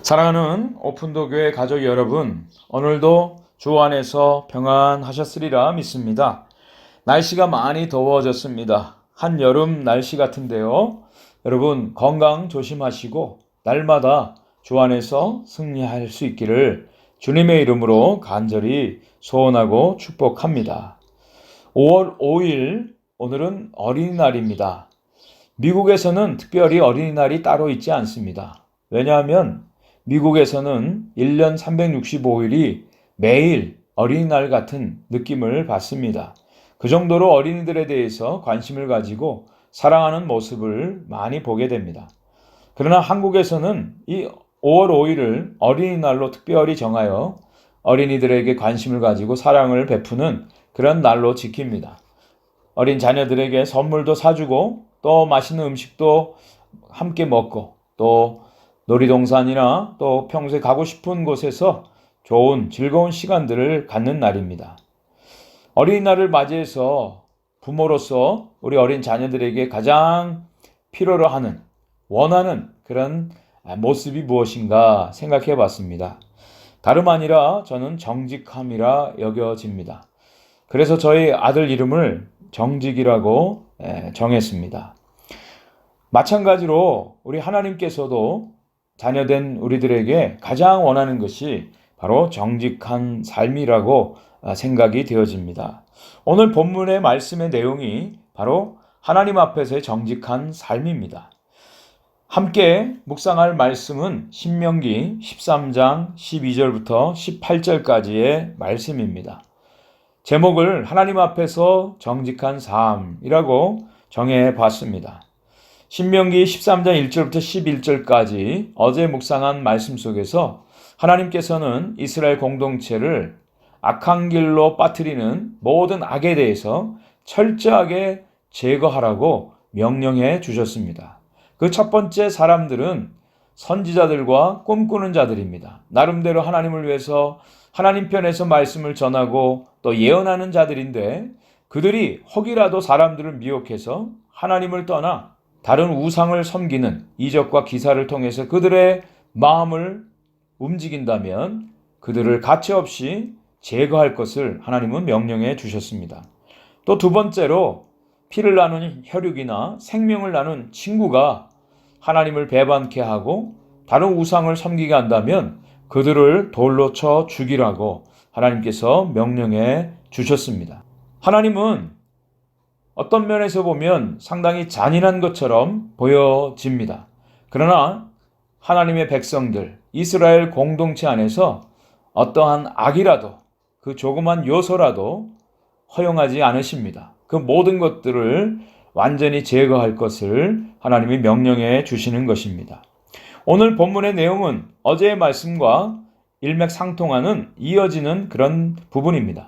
사랑하는 오픈도 교회 가족 여러분, 오늘도 주 안에서 평안하셨으리라 믿습니다. 날씨가 많이 더워졌습니다. 한여름 날씨 같은데요. 여러분 건강 조심하시고 날마다 주 안에서 승리할 수 있기를 주님의 이름으로 간절히 소원하고 축복합니다. 5월 5일 오늘은 어린이날입니다. 미국에서는 특별히 어린이날이 따로 있지 않습니다. 왜냐하면 미국에서는 1년 365일이 매일 어린이날 같은 느낌을 받습니다. 그 정도로 어린이들에 대해서 관심을 가지고 사랑하는 모습을 많이 보게 됩니다. 그러나 한국에서는 이 5월 5일을 어린이날로 특별히 정하여 어린이들에게 관심을 가지고 사랑을 베푸는 그런 날로 지킵니다. 어린 자녀들에게 선물도 사주고 또 맛있는 음식도 함께 먹고 또 놀이동산이나 또 평소에 가고 싶은 곳에서 좋은 즐거운 시간들을 갖는 날입니다. 어린이날을 맞이해서 부모로서 우리 어린 자녀들에게 가장 필요로 하는, 원하는 그런 모습이 무엇인가 생각해 봤습니다. 다름 아니라 저는 정직함이라 여겨집니다. 그래서 저희 아들 이름을 정직이라고 정했습니다. 마찬가지로 우리 하나님께서도 자녀된 우리들에게 가장 원하는 것이 바로 정직한 삶이라고 생각이 되어집니다. 오늘 본문의 말씀의 내용이 바로 하나님 앞에서의 정직한 삶입니다. 함께 묵상할 말씀은 신명기 13장 12절부터 18절까지의 말씀입니다. 제목을 하나님 앞에서 정직한 삶이라고 정해봤습니다. 신명기 13장 1절부터 11절까지 어제 묵상한 말씀 속에서 하나님께서는 이스라엘 공동체를 악한 길로 빠뜨리는 모든 악에 대해서 철저하게 제거하라고 명령해 주셨습니다. 그 첫 번째 사람들은 선지자들과 꿈꾸는 자들입니다. 나름대로 하나님을 위해서 하나님 편에서 말씀을 전하고 또 예언하는 자들인데 그들이 혹이라도 사람들을 미혹해서 하나님을 떠나 다른 우상을 섬기는 이적과 기사를 통해서 그들의 마음을 움직인다면 그들을 가차없이 제거할 것을 하나님은 명령해 주셨습니다. 또 두 번째로 피를 나눈 혈육이나 생명을 나눈 친구가 하나님을 배반케 하고 다른 우상을 섬기게 한다면 그들을 돌로 쳐 죽이라고 하나님께서 명령해 주셨습니다. 하나님은 어떤 면에서 보면 상당히 잔인한 것처럼 보여집니다. 그러나 하나님의 백성들, 이스라엘 공동체 안에서 어떠한 악이라도 그 조그만 요소라도 허용하지 않으십니다. 그 모든 것들을 완전히 제거할 것을 하나님이 명령해 주시는 것입니다. 오늘 본문의 내용은 어제의 말씀과 일맥상통하는 이어지는 그런 부분입니다.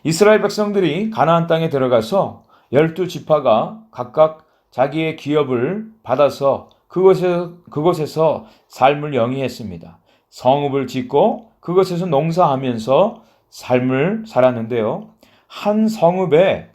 이스라엘 백성들이 가나안 땅에 들어가서 12지파가 각각 자기의 기업을 받아서 그곳에서 삶을 영위했습니다. 성읍을 짓고 그곳에서 농사하면서 삶을 살았는데요. 한 성읍에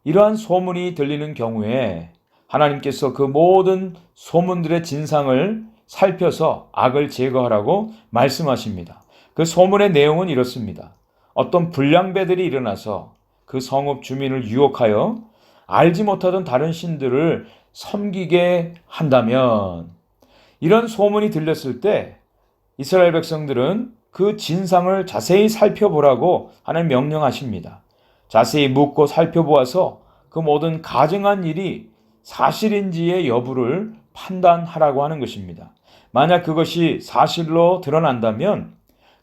이러한 소문이 들리는 경우에 하나님께서 그 모든 소문들의 진상을 살펴서 악을 제거하라고 말씀하십니다. 그 소문의 내용은 이렇습니다. 어떤 불량배들이 일어나서 그 성읍 주민을 유혹하여 알지 못하던 다른 신들을 섬기게 한다면 이런 소문이 들렸을 때 이스라엘 백성들은 그 진상을 자세히 살펴보라고 하나님 명령하십니다. 자세히 묻고 살펴보아서 그 모든 가증한 일이 사실인지의 여부를 판단하라고 하는 것입니다. 만약 그것이 사실로 드러난다면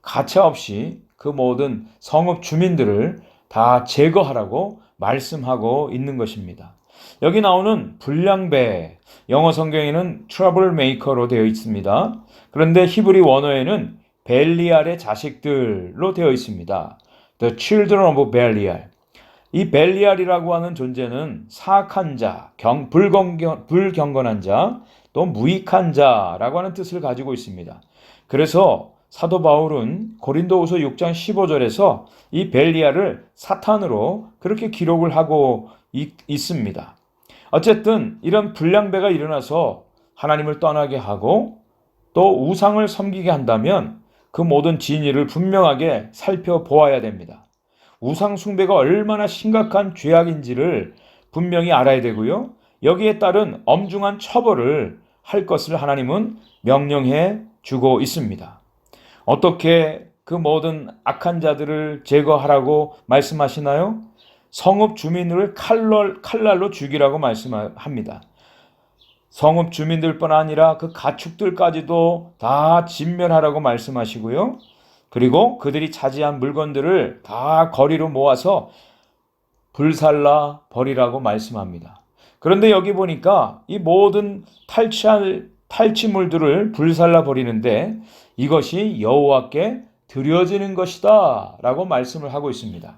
가차없이 그 모든 성읍 주민들을 다 제거하라고 말씀하고 있는 것입니다. 여기 나오는 불량배, 영어 성경에는 troublemaker로 되어 있습니다. 그런데 히브리 원어에는 벨리알의 자식들로 되어 있습니다. The children of Belial. 이 벨리알이라고 하는 존재는 사악한 자, 불경건한 자, 또 무익한 자라고 하는 뜻을 가지고 있습니다. 그래서 사도 바울은 고린도후서 6장 15절에서 이 벨리알을 사탄으로 그렇게 기록을 하고 있습니다. 어쨌든 이런 불량배가 일어나서 하나님을 떠나게 하고 또 우상을 섬기게 한다면 그 모든 진위를 분명하게 살펴보아야 됩니다. 우상 숭배가 얼마나 심각한 죄악인지를 분명히 알아야 되고요. 여기에 따른 엄중한 처벌을 할 것을 하나님은 명령해 주고 있습니다. 어떻게 그 모든 악한 자들을 제거하라고 말씀하시나요? 성읍 주민을 칼날로 죽이라고 말씀합니다. 성읍 주민들뿐 아니라 그 가축들까지도 다 진멸하라고 말씀하시고요. 그리고 그들이 차지한 물건들을 다 거리로 모아서 불살라 버리라고 말씀합니다. 그런데 여기 보니까 이 모든 탈취물들을 불살라 버리는데 이것이 여호와께 드려지는 것이다 라고 말씀을 하고 있습니다.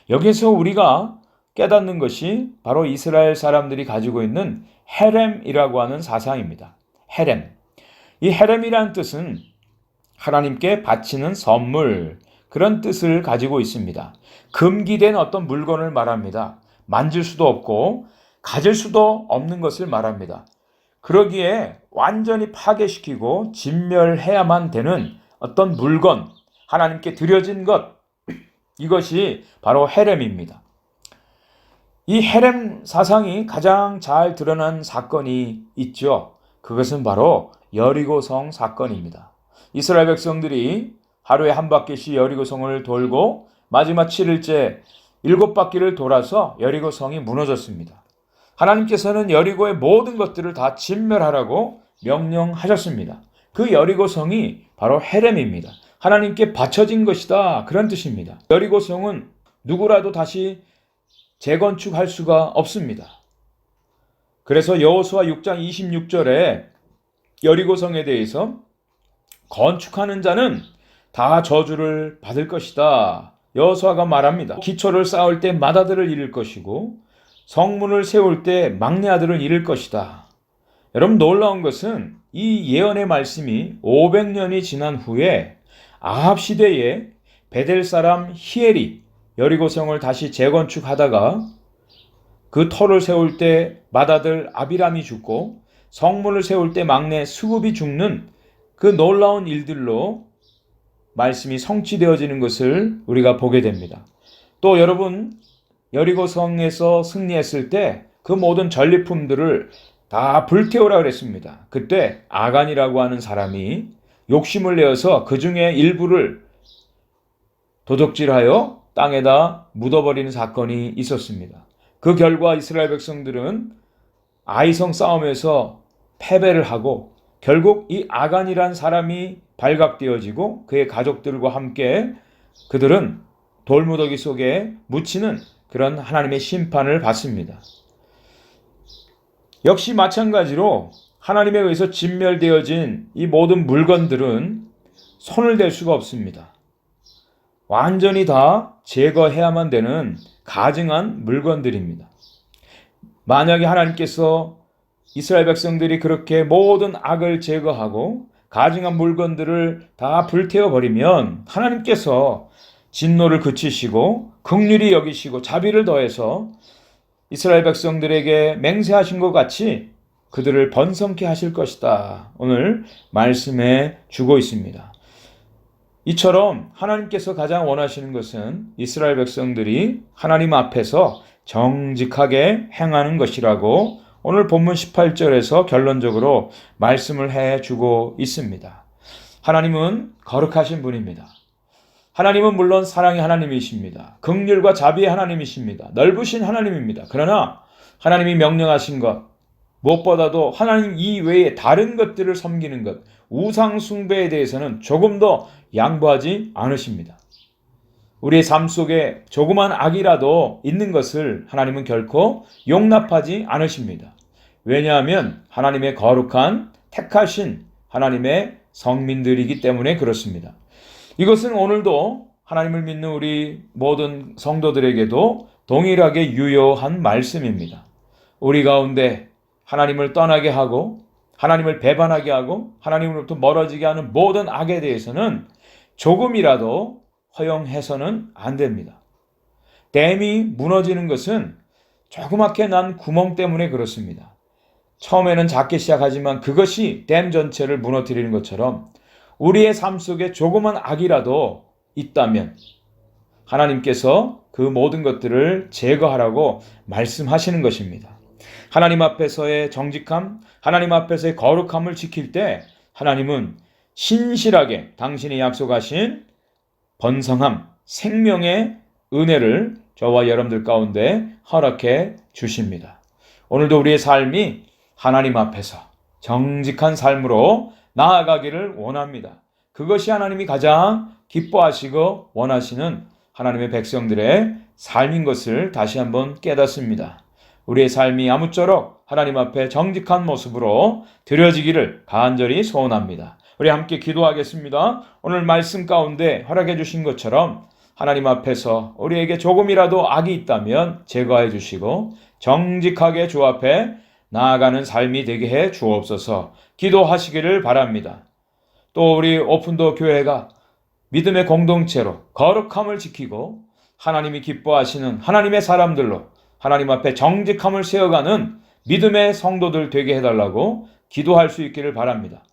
여기서 우리가 깨닫는 것이 바로 이스라엘 사람들이 가지고 있는 헤렘이라고 하는 사상입니다. 헤렘. 이 헤렘이라는 뜻은 하나님께 바치는 선물, 그런 뜻을 가지고 있습니다. 금기된 어떤 물건을 말합니다. 만질 수도 없고 가질 수도 없는 것을 말합니다. 그러기에 완전히 파괴시키고 진멸해야만 되는 어떤 물건, 하나님께 드려진 것, 이것이 바로 헤렘입니다. 이 헤렘 사상이 가장 잘 드러난 사건이 있죠. 그것은 바로 여리고성 사건입니다. 이스라엘 백성들이 하루에 한 바퀴씩 여리고성을 돌고 마지막 7일째 7바퀴를 돌아서 여리고성이 무너졌습니다. 하나님께서는 여리고의 모든 것들을 다 진멸하라고 명령하셨습니다. 그 여리고성이 바로 헤렘입니다. 하나님께 바쳐진 것이다, 그런 뜻입니다. 여리고성은 누구라도 다시 재건축할 수가 없습니다. 그래서 여호수아 6장 26절에 여리고성에 대해서 건축하는 자는 다 저주를 받을 것이다. 여호수아가 말합니다. 기초를 쌓을 때 맏아들을 잃을 것이고 성문을 세울 때 막내 아들을 잃을 것이다. 여러분, 놀라운 것은 이 예언의 말씀이 500년이 지난 후에 아합 시대에 베델 사람 히엘이 여리고성을 다시 재건축하다가 그 터를 세울 때 맏아들 아비람이 죽고 성문을 세울 때 막내 스굽이 죽는 그 놀라운 일들로 말씀이 성취되어지는 것을 우리가 보게 됩니다. 또 여러분, 여리고성에서 승리했을 때 그 모든 전리품들을 다 불태우라 그랬습니다. 그때 아간이라고 하는 사람이 욕심을 내어서 그 중에 일부를 도적질하여 땅에다 묻어버리는 사건이 있었습니다. 그 결과 이스라엘 백성들은 아이성 싸움에서 패배를 하고 결국 이 아간이란 사람이 발각되어지고 그의 가족들과 함께 그들은 돌무더기 속에 묻히는 그런 하나님의 심판을 받습니다. 역시 마찬가지로 하나님에 의해서 진멸되어진 이 모든 물건들은 손을 댈 수가 없습니다. 완전히 다 제거해야만 되는 가증한 물건들입니다. 만약에 하나님께서 이스라엘 백성들이 그렇게 모든 악을 제거하고 가증한 물건들을 다 불태워버리면 하나님께서 진노를 그치시고 긍휼히 여기시고 자비를 더해서 이스라엘 백성들에게 맹세하신 것 같이 그들을 번성케 하실 것이다. 오늘 말씀해 주고 있습니다. 이처럼 하나님께서 가장 원하시는 것은 이스라엘 백성들이 하나님 앞에서 정직하게 행하는 것이라고 오늘 본문 18절에서 결론적으로 말씀을 해주고 있습니다. 하나님은 거룩하신 분입니다. 하나님은 물론 사랑의 하나님이십니다. 긍휼과 자비의 하나님이십니다. 넓으신 하나님입니다. 그러나 하나님이 명령하신 것, 무엇보다도 하나님 이외에 다른 것들을 섬기는 것, 우상 숭배에 대해서는 조금 더 양보하지 않으십니다. 우리의 삶 속에 조그만 악이라도 있는 것을 하나님은 결코 용납하지 않으십니다. 왜냐하면 하나님의 거룩한 택하신 하나님의 성민들이기 때문에 그렇습니다. 이것은 오늘도 하나님을 믿는 우리 모든 성도들에게도 동일하게 유효한 말씀입니다. 우리 가운데 하나님을 떠나게 하고 하나님을 배반하게 하고 하나님으로부터 멀어지게 하는 모든 악에 대해서는 조금이라도 허용해서는 안 됩니다. 댐이 무너지는 것은 조그맣게 난 구멍 때문에 그렇습니다. 처음에는 작게 시작하지만 그것이 댐 전체를 무너뜨리는 것처럼 우리의 삶 속에 조그만 악이라도 있다면 하나님께서 그 모든 것들을 제거하라고 말씀하시는 것입니다. 하나님 앞에서의 정직함, 하나님 앞에서의 거룩함을 지킬 때 하나님은 신실하게 당신이 약속하신 번성함, 생명의 은혜를 저와 여러분들 가운데 허락해 주십니다. 오늘도 우리의 삶이 하나님 앞에서 정직한 삶으로 나아가기를 원합니다. 그것이 하나님이 가장 기뻐하시고 원하시는 하나님의 백성들의 삶인 것을 다시 한번 깨닫습니다. 우리의 삶이 아무쪼록 하나님 앞에 정직한 모습으로 드려지기를 간절히 소원합니다. 우리 함께 기도하겠습니다. 오늘 말씀 가운데 허락해 주신 것처럼 하나님 앞에서 우리에게 조금이라도 악이 있다면 제거해 주시고 정직하게 주 앞에 나아가는 삶이 되게 해 주옵소서. 기도하시기를 바랍니다. 또 우리 오픈도어 교회가 믿음의 공동체로 거룩함을 지키고 하나님이 기뻐하시는 하나님의 사람들로 하나님 앞에 정직함을 세워가는 믿음의 성도들 되게 해달라고 기도할 수 있기를 바랍니다.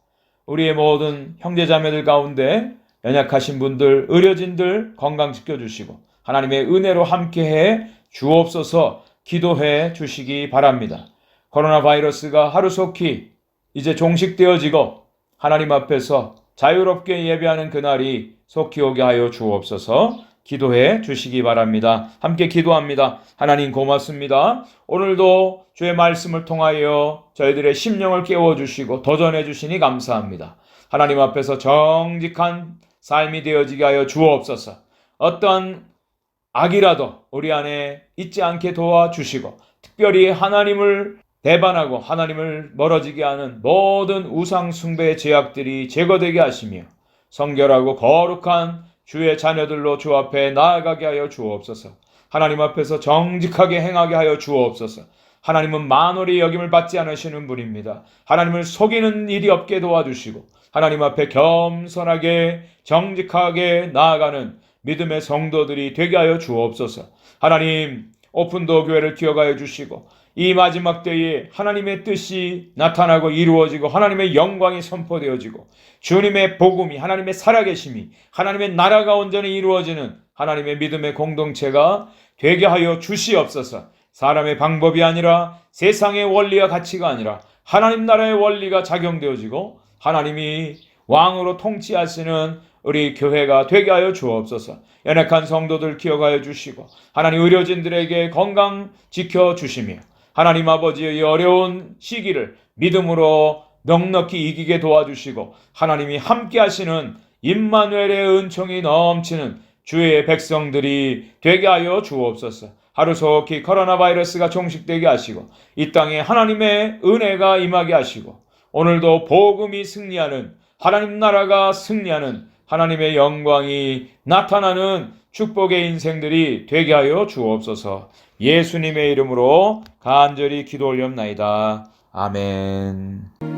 우리의 모든 형제자매들 가운데 연약하신 분들, 의료진들 건강 지켜주시고 하나님의 은혜로 함께해 주옵소서. 기도해 주시기 바랍니다. 코로나 바이러스가 하루속히 이제 종식되어지고 하나님 앞에서 자유롭게 예배하는 그날이 속히 오게 하여 주옵소서. 기도해 주시기 바랍니다. 함께 기도합니다. 하나님 고맙습니다. 오늘도 주의 말씀을 통하여 저희들의 심령을 깨워주시고 도전해 주시니 감사합니다. 하나님 앞에서 정직한 삶이 되어지게 하여 주옵소서. 어떠한 악이라도 우리 안에 있지 않게 도와주시고 특별히 하나님을 배반하고 하나님을 멀어지게 하는 모든 우상 숭배의 죄악들이 제거되게 하시며 성결하고 거룩한 주의 자녀들로 주 앞에 나아가게 하여 주옵소서. 하나님 앞에서 정직하게 행하게 하여 주옵소서. 하나님은 만월의 여김을 받지 않으시는 분입니다. 하나님을 속이는 일이 없게 도와주시고 하나님 앞에 겸손하게 정직하게 나아가는 믿음의 성도들이 되게 하여 주옵소서. 하나님 오픈도어 교회를 기억하여 주시고 이 마지막 때에 하나님의 뜻이 나타나고 이루어지고 하나님의 영광이 선포되어지고 주님의 복음이 하나님의 살아계심이 하나님의 나라가 온전히 이루어지는 하나님의 믿음의 공동체가 되게 하여 주시옵소서. 사람의 방법이 아니라 세상의 원리와 가치가 아니라 하나님 나라의 원리가 작용되어지고 하나님이 왕으로 통치하시는 우리 교회가 되게 하여 주옵소서. 연약한 성도들 기억하여 주시고 하나님 의료진들에게 건강 지켜주시며 하나님 아버지의 어려운 시기를 믿음으로 넉넉히 이기게 도와주시고 하나님이 함께 하시는 임마누엘의 은총이 넘치는 주의 백성들이 되게 하여 주옵소서. 하루속히 코로나 바이러스가 종식되게 하시고 이 땅에 하나님의 은혜가 임하게 하시고 오늘도 복음이 승리하는 하나님 나라가 승리하는 하나님의 영광이 나타나는 축복의 인생들이 되게 하여 주옵소서. 예수님의 이름으로 간절히 기도 올렸나이다. 아멘.